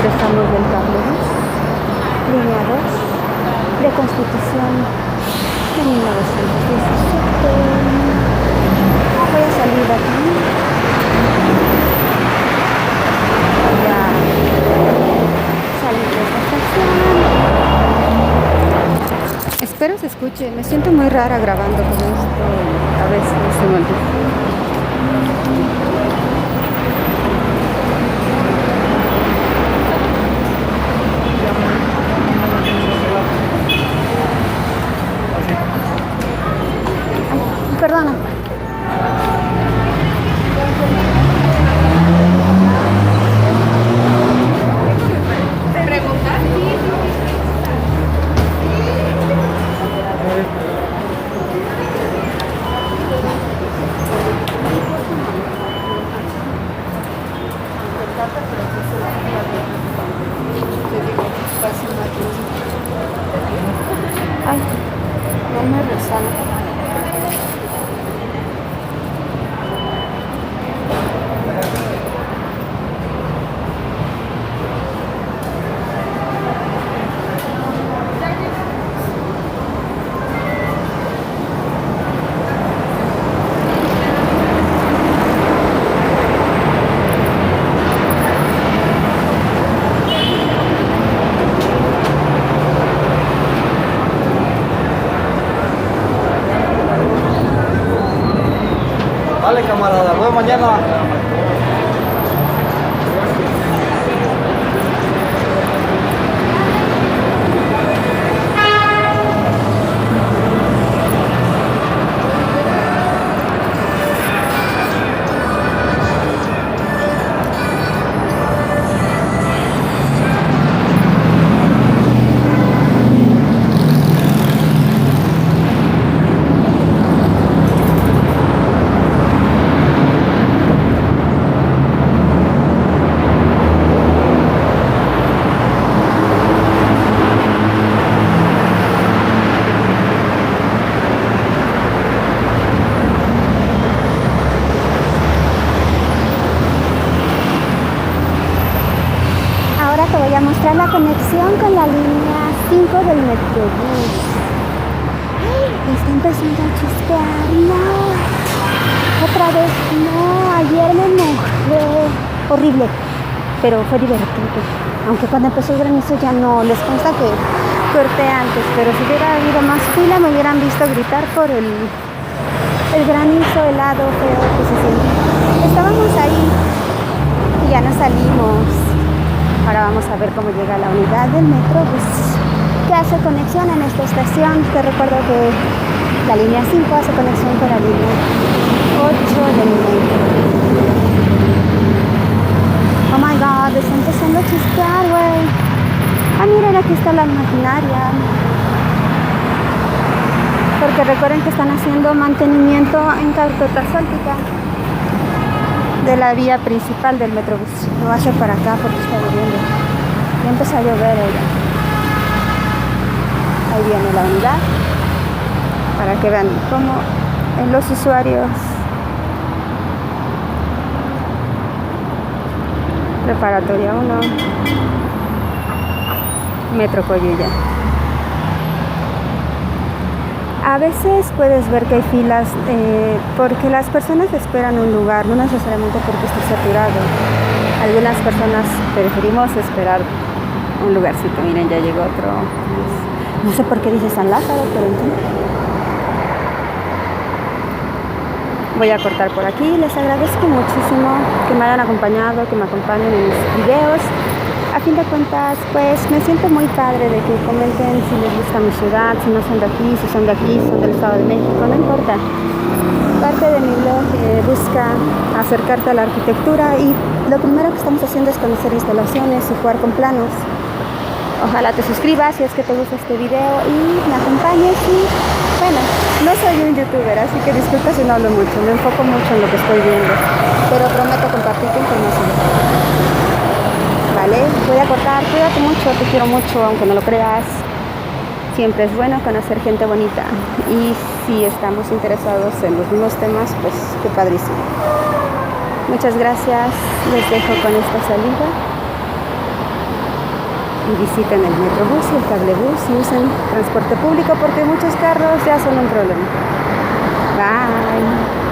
Estamos del cable 2, línea 2, de Constitución de 1917. Voy a salir de aquí. Voy a salir de esta estación. Espero se escuche. Me siento muy rara grabando con esto. A veces se me olvida. Perdona. ¿Preguntar? Ay, no me resala. Vale, camarada, nos vemos mañana. Te voy a mostrar la conexión con la línea 5 del Metrobús. Está empezando a chispear. No, otra vez no. Ayer me mojé horrible, pero fue divertido. Aunque cuando empezó el granizo ya no. Les consta que corté antes, pero si hubiera habido más fila me hubieran visto gritar por el granizo helado feo que se siente. Estábamos ahí y ya nos salimos. Ahora vamos a ver cómo llega la unidad del Metrobús que hace conexión en esta estación. Te recuerdo que la línea 5 hace conexión con la línea 8 del metro. Oh my god, está empezando a chispear, güey. Ah, miren, aquí está la maquinaria. Porque recuerden que están haciendo mantenimiento en carpeta asfáltica de la vía principal del Metrobús. Lo voy a hacer para acá porque está lloviendo. Ya empezó a llover allá. Ahí viene la unidad para que vean cómo en los usuarios preparatoria 1 Metro Coyuya. A veces puedes ver que hay filas porque las personas esperan un lugar, no necesariamente porque esté saturado. Algunas personas preferimos esperar un lugarcito. Miren, ya llegó otro. No sé por qué dice San Lázaro, pero entiendo. Voy a cortar por aquí. Les agradezco muchísimo que me hayan acompañado, que me acompañen en mis videos. A fin de cuentas, pues me siento muy padre de que comenten si les gusta mi ciudad, si no son de aquí, si son de aquí, son del Estado de México, no importa. Parte de mi blog busca acercarte a la arquitectura y lo primero que estamos haciendo es conocer instalaciones y jugar con planos. Ojalá te suscribas si es que te gusta este video y me acompañes. Y bueno, no soy un youtuber, así que disculpa si no hablo mucho, me enfoco mucho en lo que estoy viendo, pero prometo compartirte información. Vale, voy a cortar, cuídate mucho, te quiero mucho, aunque no lo creas. Siempre es bueno conocer gente bonita y si estamos interesados en los mismos temas, pues qué padrísimo. Muchas gracias, les dejo con esta salida. y visiten el Metrobús y el cablebús y usen transporte público porque muchos carros ya son un problema. Bye.